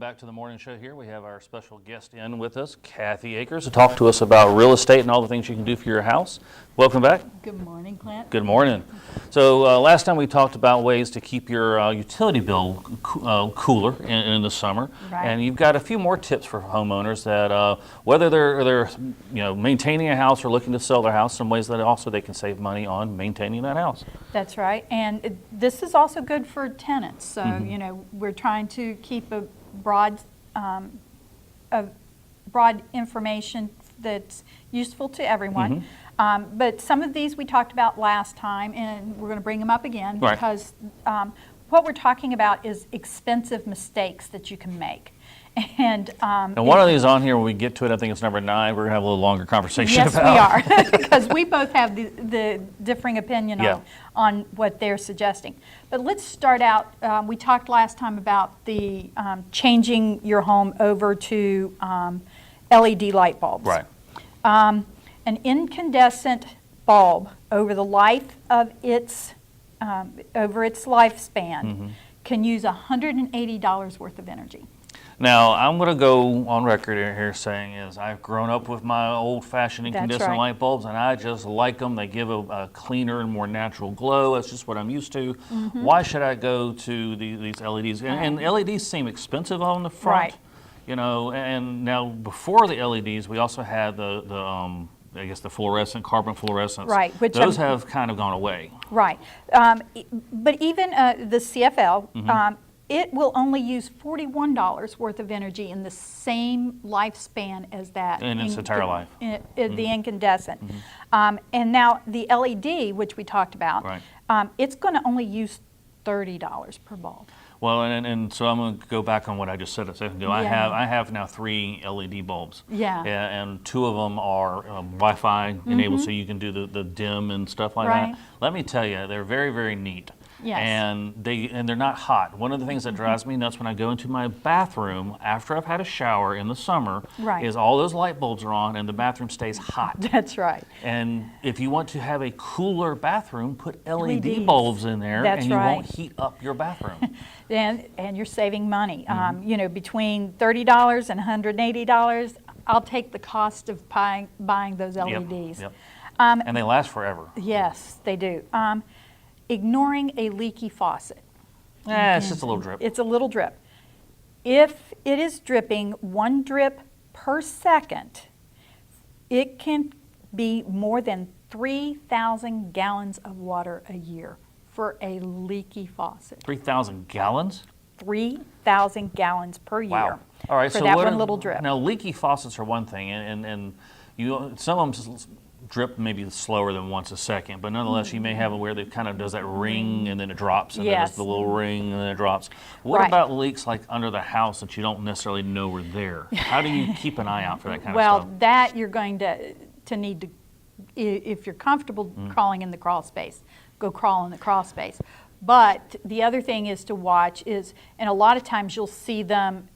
back to the morning show here. We have our special guest in with us, Kathy Akers, to talk to us about real estate and all the things you can do for your house. Welcome back. Good morning, Clint. Good morning. So last time we talked about ways to keep your utility bill cooler in the summer, Right. and you've got a few more tips for homeowners that whether they're maintaining a house or looking to sell their house, some ways that also they can save money on maintaining that house. That's right. And this is also good for tenants. So, Mm-hmm. We're trying to keep a broad information that's useful to everyone. Mm-hmm. But some of these we talked about last time, and we're going to bring them up again Right. because what we're talking about is expensive mistakes that you can make. And one of these on here, when we get to it, I think it's number 9, we're going to have a little longer conversation yes, about. we are, because we both have the differing opinion Yeah. on what they're suggesting. But let's start out, we talked last time about the changing your home over to LED light bulbs. Right. An incandescent bulb over the life of its lifespan can use $180 worth of energy. Now, I'm going to go on record here saying is I've grown up with my old-fashioned incandescent right. light bulbs, and I just like them. They give a cleaner and more natural glow. That's just what I'm used to. Why should I go to these LEDs? And LEDs seem expensive on the front. Right. And now before the LEDs, we also had the I guess the fluorescent, carbon fluorescents. Right, which those have kind of gone away. Right. But even the CFL, it will only use $41 worth of energy in the same lifespan as that. In its entire life. The incandescent. And now the LED, which we talked about, Right. It's going to only use $30 per bulb. Well, and so I'm going to go back on what I just said a second ago. Yeah. I have now 3 LED bulbs. Yeah. And 2 of them are Wi-Fi enabled, so you can do the dim and stuff like Right. that. Let me tell you, they're very, very neat. Yes. And they're not hot. One of the things that drives me nuts when I go into my bathroom after I've had a shower in the summer Right. is all those light bulbs are on and the bathroom stays hot. That's right. And if you want to have a cooler bathroom, put LED LEDs. bulbs in there, That's and you right. won't heat up your bathroom. And you're saving money. Between $30 and $180, I'll take the cost of buying those LEDs. Yep. And they last forever. Yes, they do. Ignoring a leaky faucet. It's just a little drip. It's a little drip. If it is dripping 1 drip per second, it can be more than 3,000 gallons of water a year for a leaky faucet. 3,000 gallons? 3,000 gallons per year. Wow. All right, for so that what one little drip. Now, leaky faucets are one thing, and some of them drip maybe slower than once a second, but nonetheless, you may have it where it kind of does that ring and then it drops, and then Yes. it's the little ring and then it drops. What Right. about leaks like under the house that you don't necessarily know are there? How do you keep an eye out for that kind of Well, stuff? that you're going to need to, if you're comfortable crawling in the crawl space, go crawl in the crawl space. But the other thing is to watch is, and a lot of times you'll see them,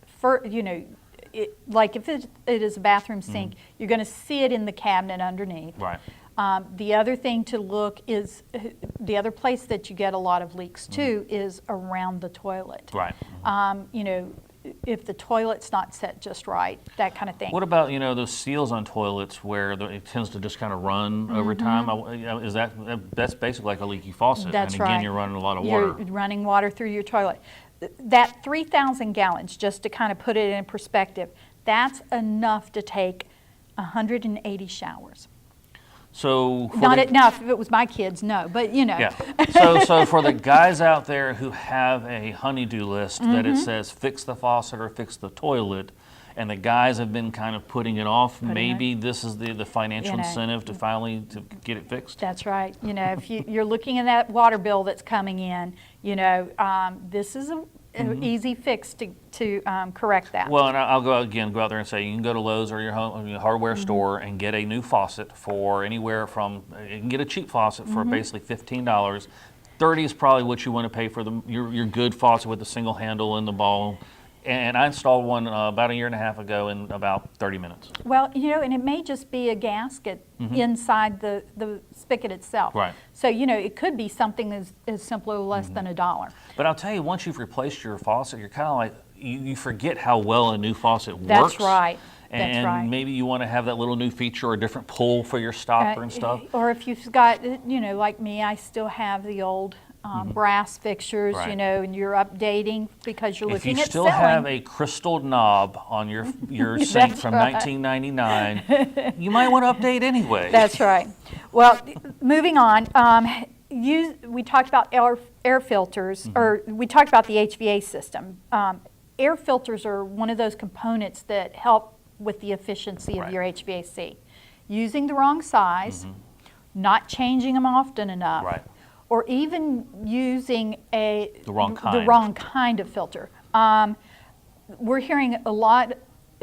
like if it is a bathroom sink, you're going to see it in the cabinet underneath. Right. The other thing to look is, the other place that you get a lot of leaks too is around the toilet. Right. If the toilet's not set just right, that kind of thing. What about those seals on toilets where it tends to just kind of run over time? Is that's basically like a leaky faucet? That's and again, right. you're running a lot of water. You're running water through your toilet. That 3,000 gallons, just to kind of put it in perspective, that's enough to take 180 showers. So Not enough if it was my kids, no, but Yeah. So for the guys out there who have a honey-do list that it says fix the faucet or fix the toilet, and the guys have been kind of putting it off, maybe this is the financial incentive to finally to get it fixed. That's right. If you're looking at that water bill that's coming in, this is an easy fix to correct that. Well, and I'll go out there and say you can go to Lowe's or your hardware store and get a new faucet for anywhere from, you can get a cheap faucet for basically $15. $30 is probably what you want to pay for your good faucet with the single handle and the ball. And I installed one about a year and a half ago in about 30 minutes. Well, and it may just be a gasket inside the spigot itself. Right. So, it could be something as simple as less than $1. But I'll tell you, once you've replaced your faucet, you're kind of like, you forget how well a new faucet works. That's right. And That's right. maybe you want to have that little new feature or a different pull for your stopper and stuff. Or if you've got, like me, I still have the old brass fixtures, Right. And you're updating because you're If looking you at still selling. have a crystal knob on your sink That's from right. 1999, you might want to update anyway. That's right. Well, moving on, we talked about air filters, or we talked about the HVA system. Air filters are one of those components that help with the efficiency of Right. your HVAC. Using the wrong size, not changing them often enough, Right. or even using The wrong kind. the wrong kind of filter. We're hearing a lot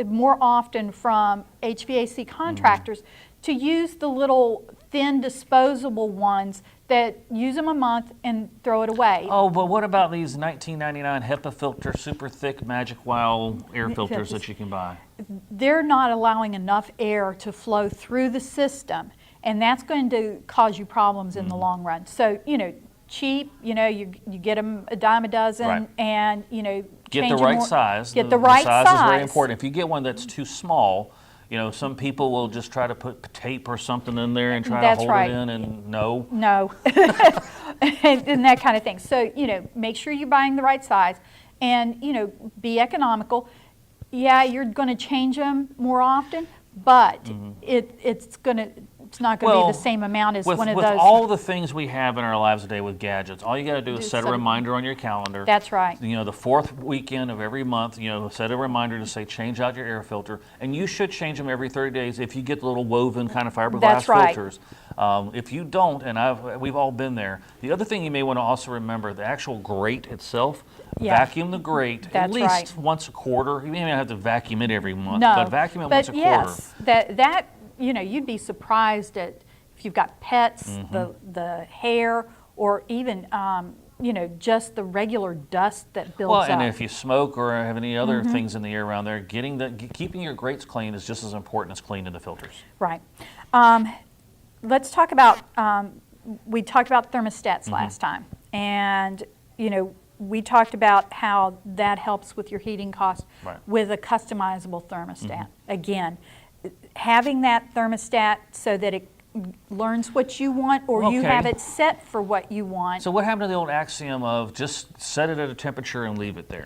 more often from HVAC contractors to use the little thin disposable ones that use them a month and throw it away. Oh, but what about these 1999 HEPA filter, super thick Magic Wow air filters that you can buy? They're not allowing enough air to flow through the system, and that's going to cause you problems in the long run. So, cheap, you get them a dime a dozen, Right. and, Get change the them right more- size. Get the right size is very size. important. If you get one that's too small, some people will just try to put tape or something in there and try That's to hold right. it in, and no. No, and that kind of thing. So, make sure you're buying the right size and, be economical. Yeah, you're going to change them more often, but it's not going to be the same amount as with, one of with those. all the things we have in our lives today with gadgets, all you got to do is Do set a some- reminder on your calendar. That's right. The fourth weekend of every month, set a reminder to say change out your air filter, and you should change them every 30 days if you get the little woven kind of fiberglass That's right. filters. If you don't, and we've all been there. The other thing you may want to also remember, the actual grate itself. Yeah. Vacuum the grate at That's least right. once a quarter. You may not have to vacuum it every month, No, but vacuum it once a quarter. yes, that you'd be surprised at if you've got pets, the hair, or even just the regular dust that builds Well, up. and if you smoke or have any other things in the air around there, keeping your grates clean is just as important as cleaning the filters. Right. Let's talk about, we talked about thermostats last time. And, we talked about how that helps with your heating cost Right. with a customizable thermostat. Again, having that thermostat so that it learns what you want, or you Okay. have it set for what you want. So what happened to the old axiom of just set it at a temperature and leave it there?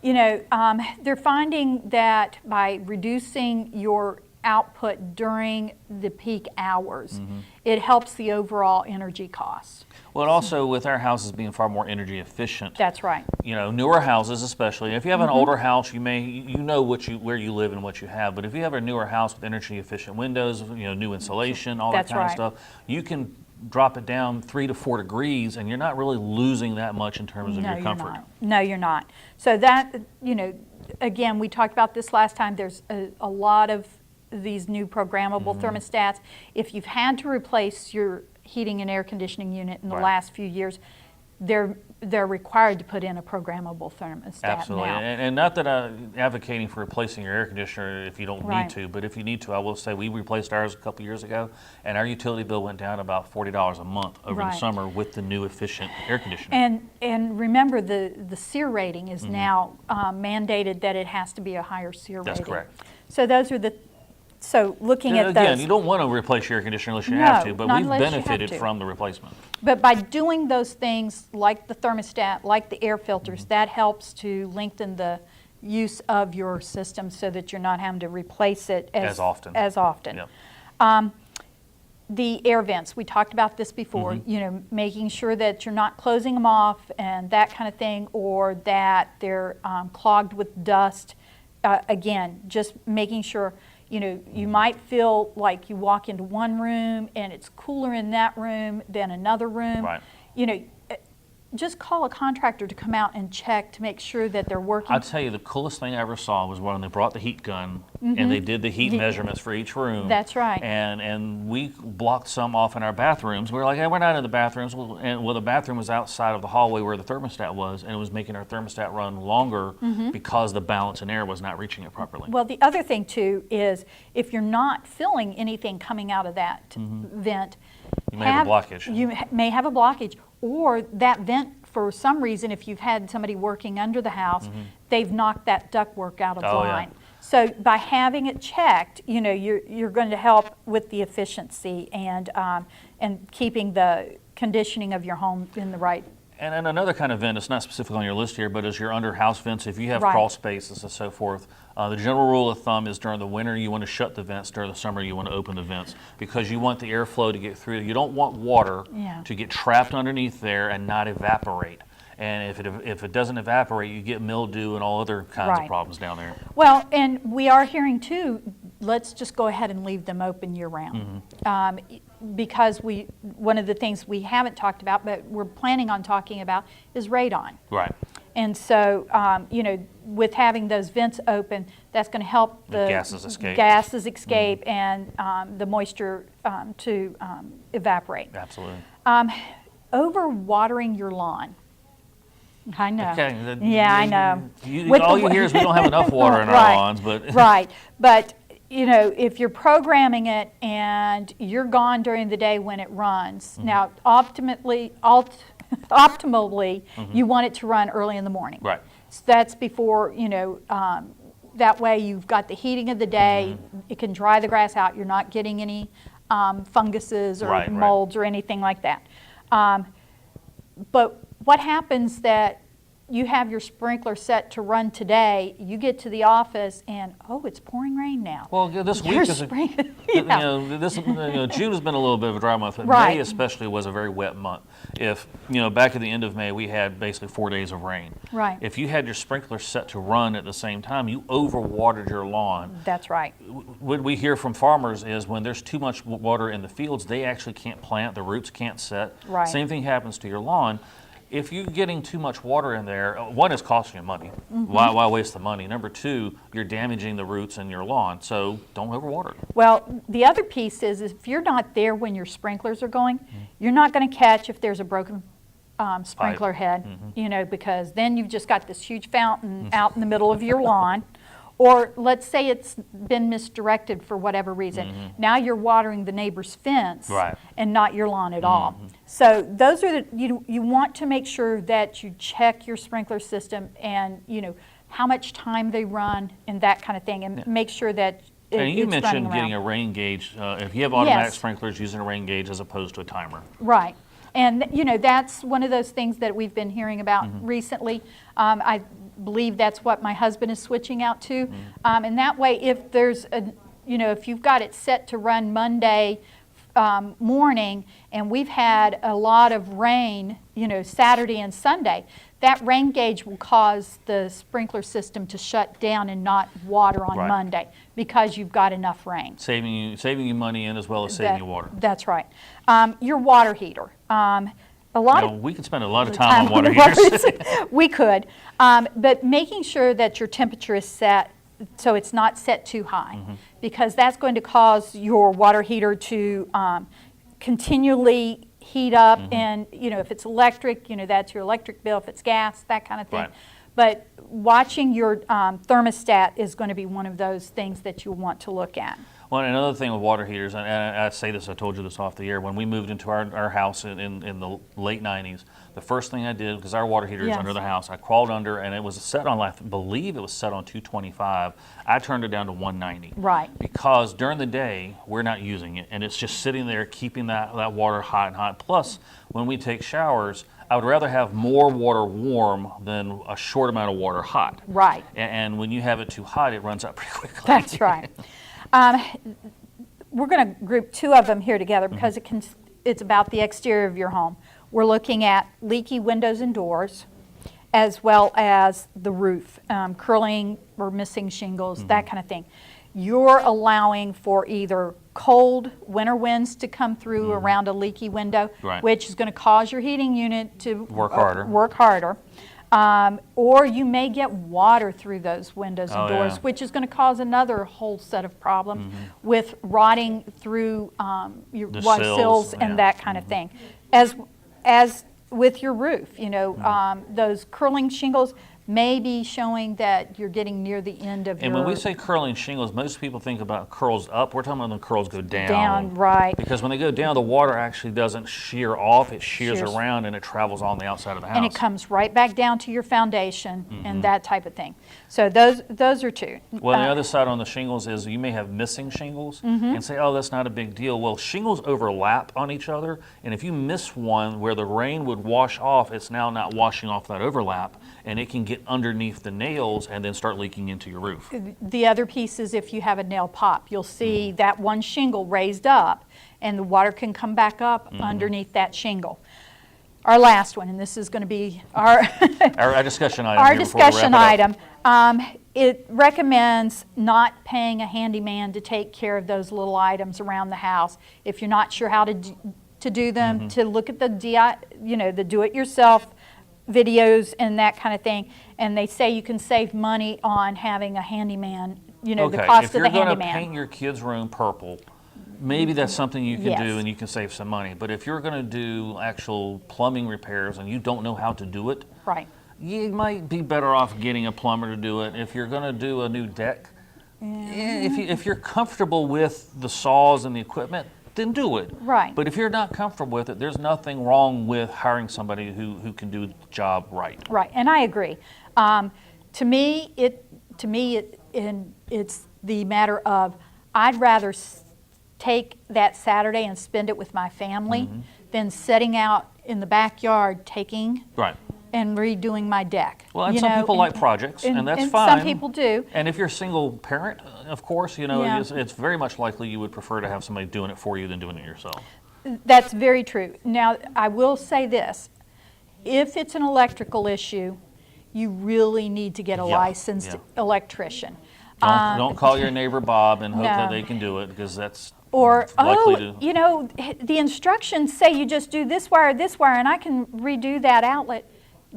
They're finding that by reducing your output during the peak hours, it helps the overall energy costs. Well, and also with our houses being far more energy efficient. That's right. Newer houses especially. If you have an older house, you know where you live and what you have. But if you have a newer house with energy efficient windows, new insulation, all That's that kind right. of stuff, you can drop it down 3 to 4 degrees, and you're not really losing that much in terms of your comfort. You're not. No, you're not. So that, again, we talked about this last time. There's a lot of these new programmable thermostats. If you've had to replace your heating and air conditioning unit in the Right. last few years, they're required to put in a programmable thermostat Absolutely, now. and not that I'm advocating for replacing your air conditioner if you don't Right. need to, but if you need to, I will say we replaced ours a couple years ago, and our utility bill went down about $40 a month over the Right. summer with the new efficient air conditioner. And remember, the SEER rating is now mandated that it has to be a higher SEER rating. That's correct. So those are so looking at Again, those. you don't want to replace your air conditioner unless you No, have to, but not we've unless you have benefited to. from the replacement. But by doing those things like the thermostat, like the air filters, that helps to lengthen the use of your system so that you're not having to replace it As often. Yep. The air vents, we talked about this before, making sure that you're not closing them off and that kind of thing, or that they're clogged with dust. Again, just making sure, you might feel like you walk into one room and it's cooler in that room than another room. Right. Just call a contractor to come out and check to make sure that they're working. I'll tell you, the coolest thing I ever saw was when they brought the heat gun and they did the heat measurements for each room. That's right. And we blocked some off in our bathrooms. We were like, hey, we're not in the bathrooms. Well, the bathroom was outside of the hallway where the thermostat was, and it was making our thermostat run longer because the balance in air was not reaching it properly. Well, the other thing too is if you're not feeling anything coming out of that vent, You may have a blockage. You may have a blockage, or that vent for some reason, if you've had somebody working under the house, they've knocked that ductwork out of Oh, yeah. line. So by having it checked, you know, you're going to help with the efficiency and keeping the conditioning of your home in the right. And another kind of vent, it's not specifically on your list here, but is your under house vents. If you have Right. crawl spaces and so forth, the general rule of thumb is during the winter you want to shut the vents, during the summer you want to open the vents because you want the airflow to get through. You don't want water Yeah. to get trapped underneath there and not evaporate. And if it doesn't evaporate, you get mildew and all other kinds of Right. problems down there. Well, and we are hearing too, let's just go ahead and leave them open year round. Because one of the things we haven't talked about, but we're planning on talking about, is radon. Right. And so, you know, with having those vents open, that's going to help The gases escape. and the moisture to evaporate. Absolutely. Over watering your lawn. I know. Okay. Yeah, I know. All you hear is we don't have enough water in our Right, lawns, but right. But you know, if you're programming it and you're gone during the day when it runs, now optimally, you want it to run early in the morning. right. So that's before, you know, that way you've got the heating of the day. It can dry the grass out. You're not getting any funguses or Right, right. molds or anything like that. But what happens that you have your sprinkler set to run today, you get to the office and, oh, it's pouring rain now. Well, this week Your is spring- you yeah. know, June has been a little bit of a dry month, but Right. May especially was a very wet month. If, you know, back at the end of May, we had basically 4 days of rain. Right. If you had your sprinkler set to run at the same time, you overwatered your lawn. That's right. What we hear from farmers is when there's too much water in the fields, they actually can't plant, the roots can't set. Right. Same thing happens to your lawn. If you're getting too much water in there, one, it's costing you money. Why waste the money? Number two, you're damaging the roots in your lawn, so don't overwater it. Well, the other piece is if you're not there when your sprinklers are going, you're not going to catch if there's a broken sprinkler head, you know, because then you've just got this huge fountain out in the middle of your lawn. Or let's say it's been misdirected for whatever reason. Now you're watering the neighbor's fence Right. and not your lawn at all. So those are you want to make sure that you check your sprinkler system and, you know, how much time they run and that kind of thing, and make sure that And you it's running mentioned getting a around. rain gauge. If you have automatic Yes. sprinklers, using a rain gauge as opposed to a timer. Right. And, you know, that's one of those things that we've been hearing about recently. I believe that's what my husband is switching out to. And that way, if there's if you've got it set to run Monday morning and we've had a lot of rain, you know, Saturday and Sunday, that rain gauge will cause the sprinkler system to shut down and not water on Right. Monday because you've got enough rain. Saving you money and as well as saving you water. That's right. Your water heater. A lot You know, of we could spend a lot of time on water the water heaters. we could, but making sure that your temperature is set so it's not set too high, because that's going to cause your water heater to continually heat up. And you know, if it's electric, you know, that's your electric bill. If it's gas, that kind of thing. Right. But watching your thermostat is going to be one of those things that you'll want to look at. Well, another thing with water heaters, and I say this, I told you this off the air, when we moved into our house in the late 90s, the first thing I did, because our water heater is Yes. under the house, I crawled under, and it was set on, I believe it was set on 225. I turned it down to 190. Right. Because during the day, we're not using it, and it's just sitting there keeping that water hot and hot. Plus, when we take showers, I would rather have more water warm than a short amount of water hot. Right. And when you have it too hot, it runs out pretty quickly. That's right. We're going to group two of them here together because it's about the exterior of your home. We're looking at leaky windows and doors, as well as the roof, curling or missing shingles, that kind of thing. You're allowing for either cold winter winds to come through around a leaky window, Right. which is going to cause your heating unit to Work harder. Work harder. Or you may get water through those windows and Oh, doors, yeah. which is going to cause another whole set of problems with rotting through your The sills sills, and yeah. that kind of thing. As with your roof, you know, those curling shingles, may be showing that you're getting near the end of And your... when we say curling shingles, most people think about curls up. We're talking about the curls go down. Down, right. Because when they go down, the water actually doesn't shear off. It shears Shears. around and it travels on the outside of the house. And it comes right back down to your foundation and that type of thing. So those are two. Well, the other side on the shingles is you may have missing shingles and say, oh, that's not a big deal. Well, shingles overlap on each other, and if you miss one where the rain would wash off, it's now not washing off that overlap, and it can get underneath the nails and then start leaking into your roof. The other piece is if you have a nail pop, you'll see that one shingle raised up, and the water can come back up underneath that shingle. Our last one, and this is going to be our Our discussion item. our here before we wrap discussion it up. item. It recommends not paying a handyman to take care of those little items around the house. If you're not sure how to do them, to look at the the do-it-yourself videos and that kind of thing. And they say you can save money on having a handyman. The cost of the if you're going to handyman. paint your kid's room purple, maybe that's something you can Yes. do and you can save some money. But if you're going to do actual plumbing repairs and you don't know how to do it, Right. you might be better off getting a plumber to do it. If you're going to do a new deck, if you're comfortable with the saws and the equipment, then do it. Right. But if you're not comfortable with it, there's nothing wrong with hiring somebody who can do the job right. Right, and I agree. To me, it's the matter of I'd rather take that Saturday and spend it with my family than setting out in the backyard taking Right. and redoing my deck. Well, and some people like projects, and that's fine. Some people do. And if you're a single parent, of course, Yeah. it's very much likely you would prefer to have somebody doing it for you than doing it yourself. That's very true. Now, I will say this. If it's an electrical issue, you really need to get a Yeah, licensed yeah. electrician. Don't call your neighbor Bob and hope that No. they can do it, because that's Or, likely to. The instructions say you just do this wire, and I can redo that outlet.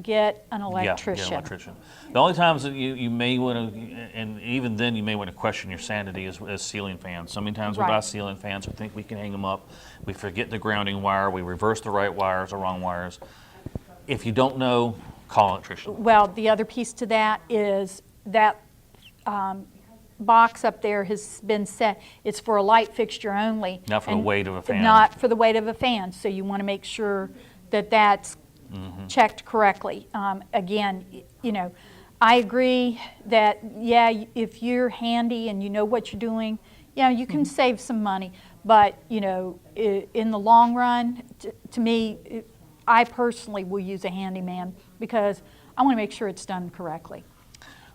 Get an electrician. Yeah, get an electrician. The only times that you may want to, and even then you may want to question your sanity is ceiling fans. So many times we buy Right. ceiling fans, we think we can hang them up. We forget the grounding wire. We reverse the right wires or wrong wires. If you don't know, call an electrician. Well, the other piece to that is that box up there has been set. It's for a light fixture only. Not for the weight of a fan. Not for the weight of a fan. So you want to make sure that that's checked correctly. Again, I agree that, if you're handy and you know what you're doing, you can save some money. But, in the long run, to me, I personally will use a handyman because I want to make sure it's done correctly.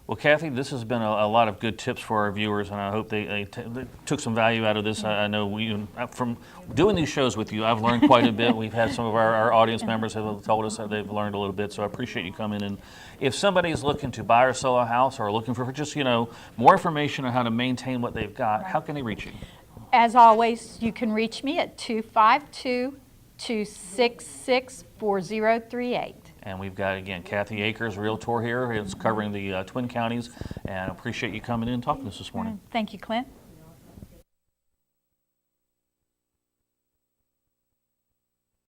Well, Kathy, this has been a lot of good tips for our viewers, and I hope they took some value out of this. I know from doing these shows with you, I've learned quite a bit. We've had some of our audience members have told us that they've learned a little bit, so I appreciate you coming in. If somebody is looking to buy or sell a house or looking for just, more information on how to maintain what they've got, how can they reach you? As always, you can reach me at 252-266-4038. And we've got, again, Kathy Akers, Realtor here. It's covering the Twin Counties, and I appreciate you coming in and talking to us this morning. Thank you, Clint.